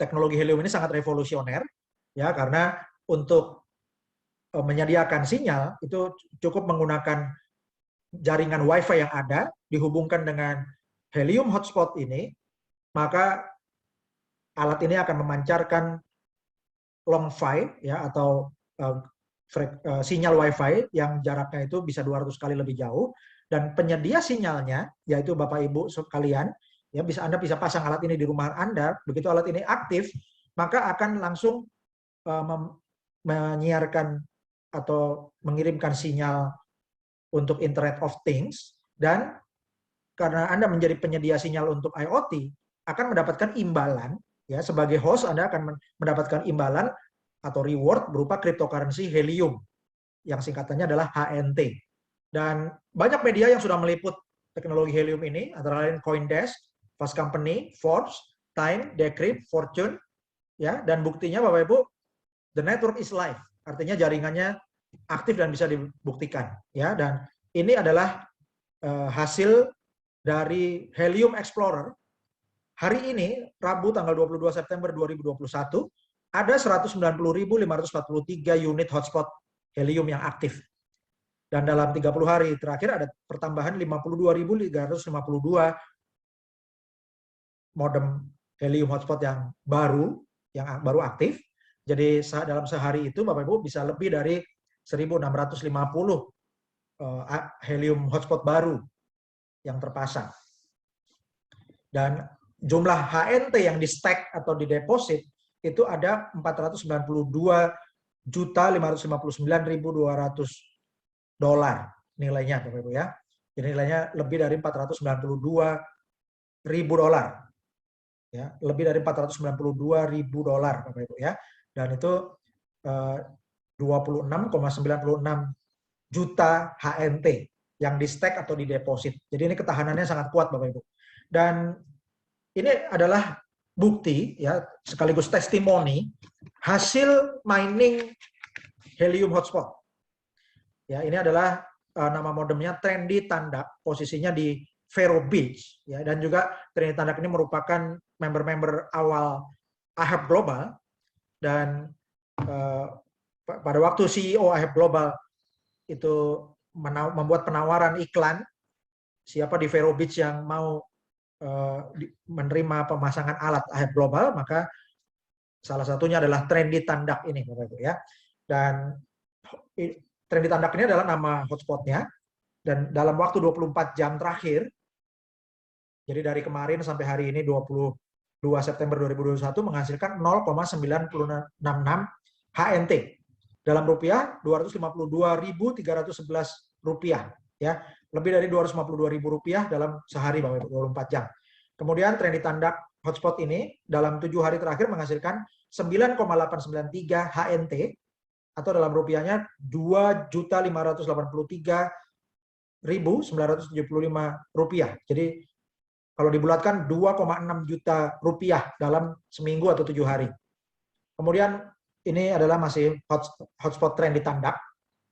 teknologi helium ini sangat revolusioner, ya, karena untuk menyediakan sinyal itu cukup menggunakan jaringan Wi-Fi yang ada, dihubungkan dengan helium hotspot ini, maka alat ini akan memancarkan long Fi, ya, atau sinyal Wi-Fi yang jaraknya itu bisa 200 kali lebih jauh, dan penyedia sinyalnya, yaitu Bapak Ibu sekalian, ya, Anda bisa pasang alat ini di rumah Anda. Begitu alat ini aktif, maka akan langsung menyiarkan atau mengirimkan sinyal untuk Internet of Things, dan karena Anda menjadi penyedia sinyal untuk IoT, akan mendapatkan imbalan, ya, sebagai host Anda akan mendapatkan imbalan atau reward berupa cryptocurrency helium, yang singkatannya adalah HNT. Dan banyak media yang sudah meliput teknologi helium ini, antara lain CoinDesk, Fast Company, Forbes, Time, Decrypt, Fortune, ya, dan buktinya Bapak Ibu, the network is live, artinya jaringannya aktif dan bisa dibuktikan, ya. Dan ini adalah hasil dari Helium Explorer. Hari ini, Rabu tanggal 22 September 2021, ada 190.543 unit hotspot helium yang aktif. Dan dalam 30 hari terakhir ada pertambahan 52.352 modem helium hotspot yang baru aktif. Jadi dalam sehari itu Bapak Ibu bisa lebih dari 1.650 helium hotspot baru yang terpasang. Dan jumlah HNT yang di stack atau di deposit itu ada 492.559.200 dolar nilainya, Bapak Ibu, ya. Jadi nilainya lebih dari 492.000 dolar. Ya, lebih dari 492.000 dolar, Bapak Ibu, ya. Dan itu 26,96 juta HNT yang di stack atau di deposit. Jadi ini ketahanannya sangat kuat, Bapak Ibu. Dan ini adalah bukti, ya, sekaligus testimoni hasil mining helium hotspot. Ya, ini adalah nama modemnya Trendy Tandak, posisinya di Vero Beach, ya, dan juga Trendy Tandak ini merupakan member-member awal Ahab Global, dan pada waktu CEO Ahab Global itu membuat penawaran iklan siapa di Vero Beach yang mau menerima pemasangan alat Ahab Global, maka salah satunya adalah Trendy Tandak ini, Bapak Ibu, ya. Dan Trendy Tandak ini adalah nama hotspotnya, dan dalam waktu 24 jam terakhir, jadi dari kemarin sampai hari ini 22 September 2021 menghasilkan 0,966 HNT. Dalam rupiah 252.311 rupiah, ya. Lebih dari 252.000 rupiah dalam sehari, Bapak Ibu, 24 jam. Kemudian Trendy Tandak hotspot ini dalam 7 hari terakhir menghasilkan 9,893 HNT, atau dalam rupiahnya 2.583.975 rupiah. Jadi kalau dibulatkan 2,6 juta rupiah dalam seminggu atau 7 hari. Kemudian ini adalah masih hotspot Trendy Tandak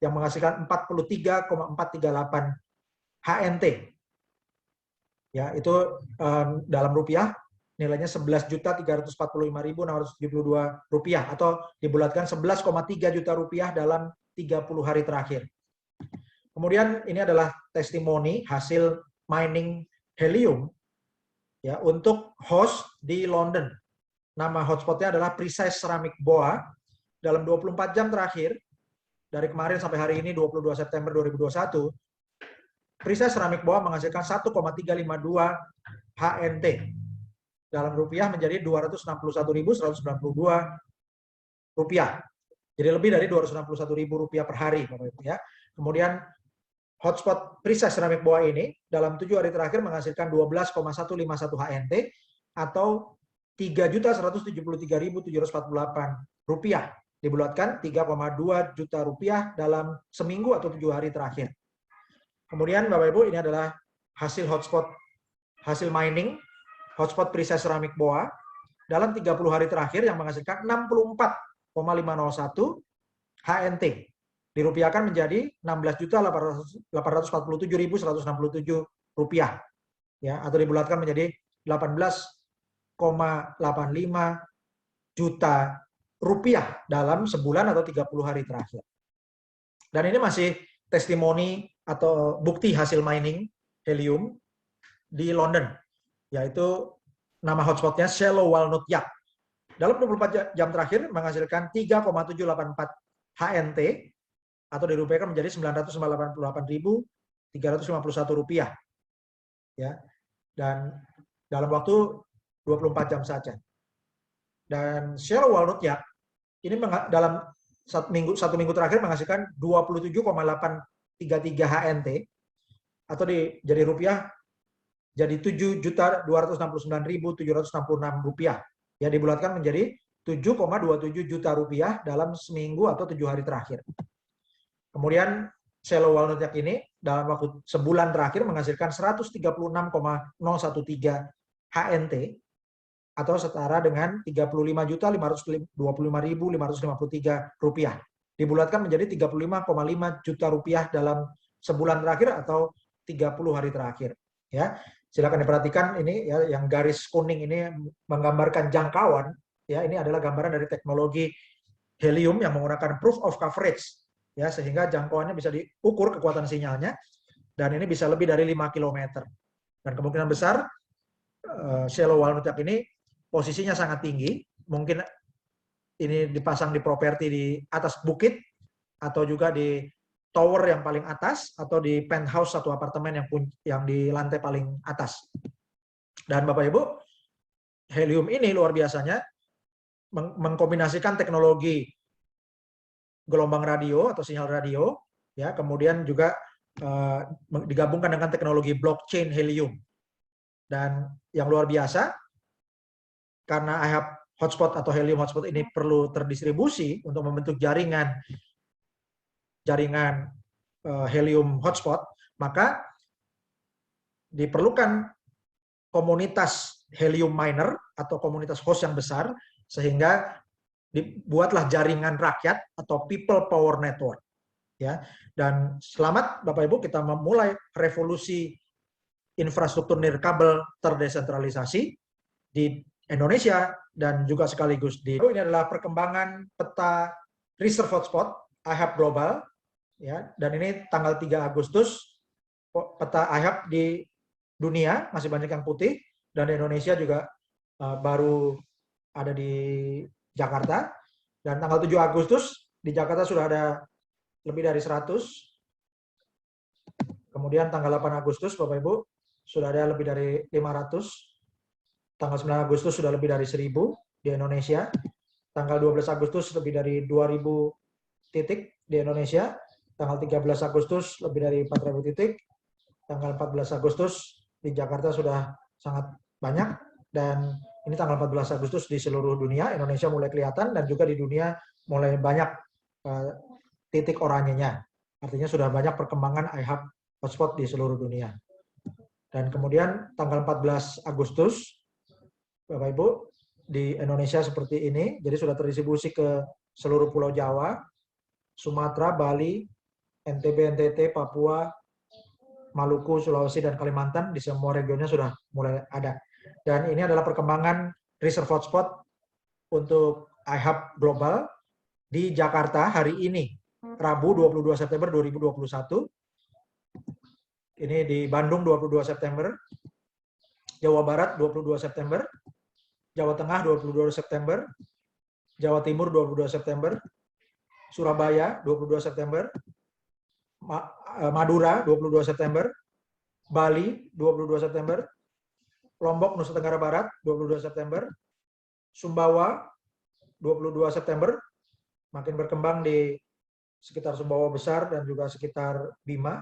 yang menghasilkan 43,438 HNT. Ya, itu dalam rupiah nilainya 11.345.672 rupiah, atau dibulatkan 11,3 juta rupiah dalam 30 hari terakhir. Kemudian ini adalah testimoni hasil mining helium, ya, untuk host di London. Nama hotspotnya adalah Precise Ceramic Boa. Dalam 24 jam terakhir, dari kemarin sampai hari ini 22 September 2021, Precise Ceramic Boa menghasilkan 1,352 HNT. Dalam rupiah menjadi 261.192 rupiah. Jadi lebih dari 261.000 rupiah per hari, Bapak Ibu, ya. Kemudian hotspot Precise Ceramic Boa ini dalam 7 hari terakhir menghasilkan 12,151 HNT atau 3.173.748 rupiah. Dibulatkan 3,2 juta rupiah dalam seminggu atau 7 hari terakhir. Kemudian Bapak Ibu, ini adalah hasil mining hotspot Precise Ceramic Boa dalam 30 hari terakhir yang menghasilkan 64,501 HNT. Dirupiahkan menjadi 16.847.167 rupiah, ya, atau dibulatkan menjadi 18,85 juta rupiah dalam sebulan atau 30 hari terakhir. Dan ini masih testimoni atau bukti hasil mining helium di London, yaitu nama hotspotnya Shallow Walnut Yak. Dalam 24 jam terakhir menghasilkan 3,784 HNT atau dirupiahkan menjadi 988.351 rupiah. Ya. Dan dalam waktu 24 jam saja. Dan Shallow Walnut Yak ini dalam satu minggu terakhir menghasilkan 27,833 HNT atau jadi rupiah jadi 7.269.766 rupiah. Ya, dibulatkan menjadi 7,27 juta rupiah dalam seminggu atau 7 hari terakhir. Kemudian Shallow Walnut Yak ini dalam waktu sebulan terakhir menghasilkan 136,013 HNT atau setara dengan 35.525.553 rupiah. Dibulatkan menjadi 35,5 juta rupiah dalam sebulan terakhir atau 30 hari terakhir. Ya, silakan diperhatikan ini ya, yang garis kuning ini menggambarkan jangkauan. Ya, ini adalah gambaran dari teknologi helium yang menggunakan proof of coverage. Ya, sehingga jangkauannya bisa diukur kekuatan sinyalnya dan ini bisa lebih dari 5 km. Dan kemungkinan besar Shallow Walnut Yak ini posisinya sangat tinggi, mungkin ini dipasang di properti di atas bukit atau juga di tower yang paling atas atau di penthouse satu apartemen yang di lantai paling atas. Dan Bapak Ibu, helium ini luar biasanya mengkombinasikan teknologi gelombang radio atau sinyal radio, ya, kemudian juga digabungkan dengan teknologi blockchain helium. Dan yang luar biasa, karena IHAB hotspot atau helium hotspot ini perlu terdistribusi untuk membentuk jaringan helium hotspot, maka diperlukan komunitas helium miner atau komunitas host yang besar, sehingga dibuatlah jaringan rakyat atau people power network. Ya, dan selamat Bapak Ibu, kita memulai revolusi infrastruktur nirkabel terdesentralisasi di Indonesia dan juga sekaligus ini adalah perkembangan peta reserve hotspot IHAB global, ya, dan ini tanggal 3 Agustus peta IHAB di dunia masih banyak yang putih dan di Indonesia juga baru ada di Jakarta, dan tanggal 7 Agustus di Jakarta sudah ada lebih dari 100. Kemudian tanggal 8 Agustus Bapak Ibu sudah ada lebih dari 500. Tanggal 9 Agustus sudah lebih dari 1.000 di Indonesia. Tanggal 12 Agustus lebih dari 2.000 titik di Indonesia. Tanggal 13 Agustus lebih dari 4.000 titik. Tanggal 14 Agustus di Jakarta sudah sangat banyak. Dan ini tanggal 14 Agustus di seluruh dunia. Indonesia mulai kelihatan dan juga di dunia mulai banyak titik oranyenya. Artinya sudah banyak perkembangan IHAB hotspot di seluruh dunia. Dan kemudian tanggal 14 Agustus Bapak Ibu, di Indonesia seperti ini, jadi sudah terdistribusi ke seluruh Pulau Jawa, Sumatera, Bali, NTB, NTT, Papua, Maluku, Sulawesi, dan Kalimantan, di semua regionnya sudah mulai ada. Dan ini adalah perkembangan reserve hotspot untuk IHAB global di Jakarta hari ini, Rabu 22 September 2021. Ini di Bandung 22 September, Jawa Barat 22 September, Jawa Tengah 22 September, Jawa Timur 22 September, Surabaya 22 September, Madura 22 September, Bali 22 September, Lombok Nusa Tenggara Barat 22 September, Sumbawa 22 September, makin berkembang di sekitar Sumbawa Besar dan juga sekitar Bima.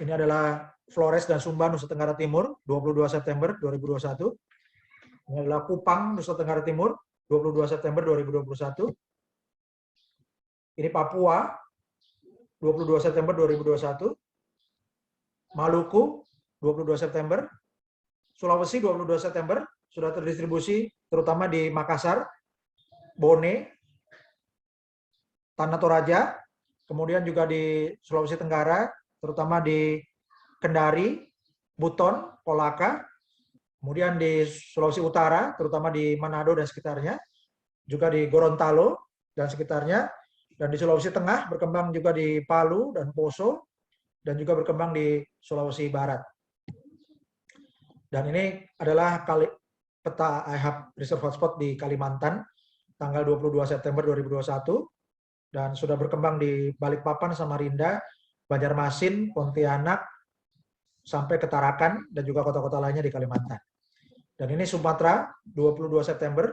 Ini adalah Flores dan Sumba Nusa Tenggara Timur 22 September 2021. Ini adalah Kupang Nusa Tenggara Timur 22 September 2021. Ini Papua 22 September 2021. Maluku 22 September. Sulawesi 22 September sudah terdistribusi terutama di Makassar, Bone, Tanah Toraja, kemudian juga di Sulawesi Tenggara terutama di Kendari, Buton, Kolaka, kemudian di Sulawesi Utara, terutama di Manado dan sekitarnya, juga di Gorontalo dan sekitarnya, dan di Sulawesi Tengah berkembang juga di Palu dan Poso, dan juga berkembang di Sulawesi Barat. Dan ini adalah peta IHAB Reserve Hotspot di Kalimantan, tanggal 22 September 2021, dan sudah berkembang di Balikpapan, Samarinda, Banjarmasin, Pontianak, sampai ke Tarakan, dan juga kota-kota lainnya di Kalimantan. Dan ini Sumatera, 22 September,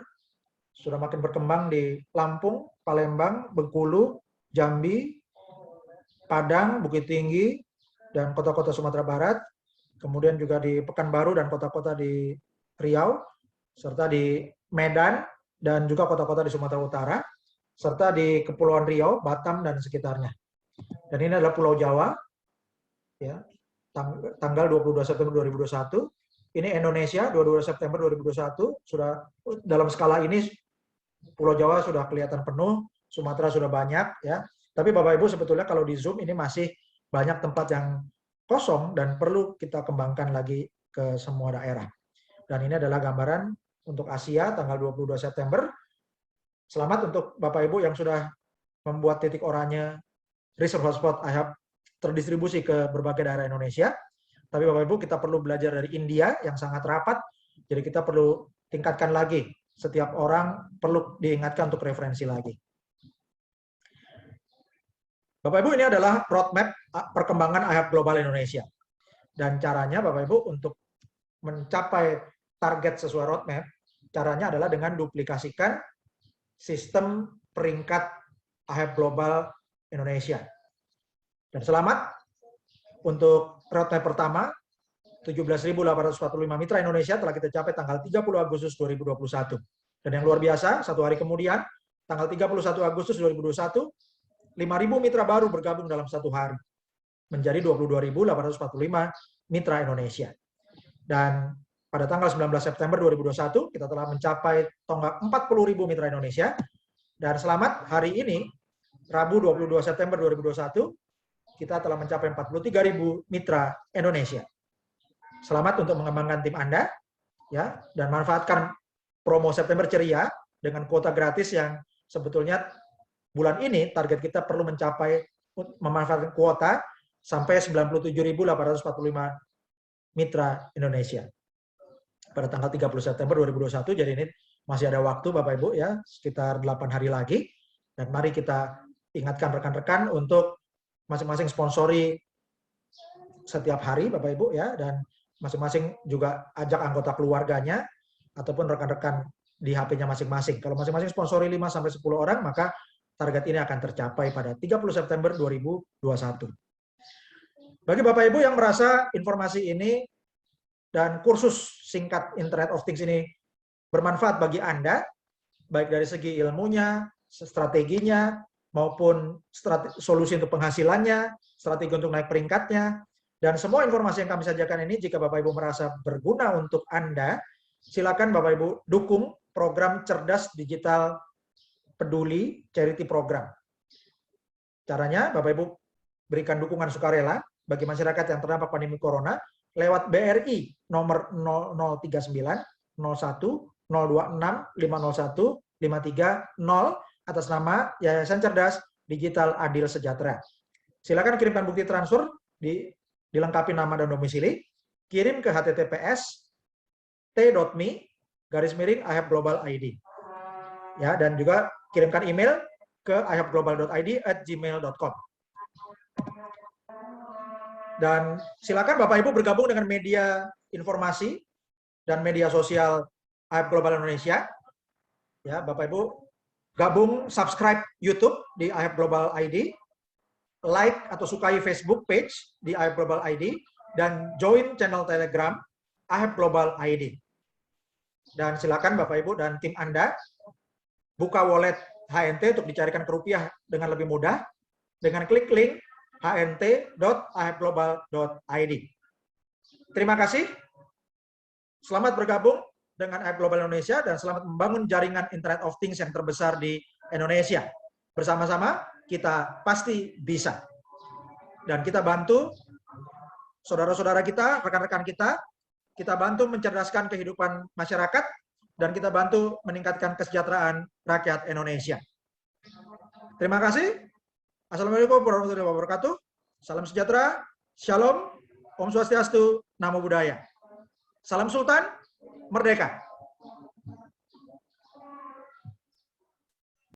sudah makin berkembang di Lampung, Palembang, Bengkulu, Jambi, Padang, Bukit Tinggi, dan kota-kota Sumatera Barat, kemudian juga di Pekanbaru dan kota-kota di Riau, serta di Medan, dan juga kota-kota di Sumatera Utara, serta di Kepulauan Riau, Batam, dan sekitarnya. Dan ini adalah Pulau Jawa, ya, tanggal 22 September 2021. Ini Indonesia, 22 September 2021, sudah dalam skala ini Pulau Jawa sudah kelihatan penuh, Sumatera sudah banyak, ya. Tapi Bapak Ibu sebetulnya kalau di Zoom ini masih banyak tempat yang kosong dan perlu kita kembangkan lagi ke semua daerah. Dan ini adalah gambaran untuk Asia tanggal 22 September. Selamat untuk Bapak Ibu yang sudah membuat titik oranye Reserve Hotspot IHAB terdistribusi ke berbagai daerah Indonesia. Tapi Bapak Ibu kita perlu belajar dari India yang sangat rapat, jadi kita perlu tingkatkan lagi. Setiap orang perlu diingatkan untuk referensi lagi. Bapak Ibu, ini adalah roadmap perkembangan IHAB Global Indonesia. Dan caranya Bapak Ibu untuk mencapai target sesuai roadmap, caranya adalah dengan duplikasikan sistem peringkat IHAB Global Indonesia. Dan selamat untuk roadmap pertama, 17.845 mitra Indonesia telah kita capai tanggal 30 Agustus 2021. Dan yang luar biasa, satu hari kemudian, tanggal 31 Agustus 2021, 5.000 mitra baru bergabung dalam satu hari, menjadi 22.845 mitra Indonesia. Dan pada tanggal 19 September 2021, kita telah mencapai tonggak 40.000 mitra Indonesia. Dan selamat hari ini, Rabu 22 September 2021, kita telah mencapai 43.000 mitra Indonesia. Selamat untuk mengembangkan tim Anda, ya, dan manfaatkan promo September Ceria dengan kuota gratis yang sebetulnya bulan ini target kita perlu mencapai memanfaatkan kuota sampai 97.845 mitra Indonesia pada tanggal 30 September 2021. Jadi ini masih ada waktu Bapak Ibu, ya, sekitar 8 hari lagi. Dan mari kita ingatkan rekan-rekan untuk masing-masing sponsori setiap hari Bapak Ibu, ya, dan masing-masing juga ajak anggota keluarganya ataupun rekan-rekan di HP-nya masing-masing. Kalau masing-masing sponsori 5-10 orang, maka target ini akan tercapai pada 30 September 2021. Bagi Bapak Ibu yang merasa informasi ini dan kursus singkat Internet of Things ini bermanfaat bagi Anda, baik dari segi ilmunya, strateginya, maupun solusi untuk penghasilannya, strategi untuk naik peringkatnya, dan semua informasi yang kami sajikan ini, jika Bapak Ibu merasa berguna untuk Anda, silakan Bapak Ibu dukung program Cerdas Digital Peduli Charity Program. Caranya, Bapak Ibu berikan dukungan sukarela bagi masyarakat yang terdampak pandemi Corona lewat BRI nomor 0039 01 026 501 530 atas nama Yayasan Cerdas Digital Adil Sejahtera. Silakan kirimkan bukti transfer, dilengkapi nama dan domisili, kirim ke https t.me/IHABglobal.id. Ya, dan juga kirimkan email ke ihabglobal.id@gmail.com. Dan silakan Bapak Ibu bergabung dengan media informasi dan media sosial IHAB Global Indonesia. Ya, Bapak Ibu gabung, subscribe YouTube di IHAB Global ID, like atau sukai Facebook page di IHAB Global ID, dan join channel Telegram IHAB Global ID. Dan silakan Bapak Ibu dan tim Anda buka wallet HNT untuk dicarikan ke rupiah dengan lebih mudah dengan klik link hnt.ihabglobal.id. Terima kasih. Selamat bergabung dengan IHAB Global Indonesia dan selamat membangun jaringan Internet of Things yang terbesar di Indonesia. Bersama-sama kita pasti bisa. Dan kita bantu saudara-saudara kita, rekan-rekan kita kita bantu mencerdaskan kehidupan masyarakat, dan kita bantu meningkatkan kesejahteraan rakyat Indonesia. Terima kasih. Assalamualaikum warahmatullahi wabarakatuh. Salam sejahtera, shalom, Om Swastiastu, Namo Buddhaya. Salam Sultan, merdeka.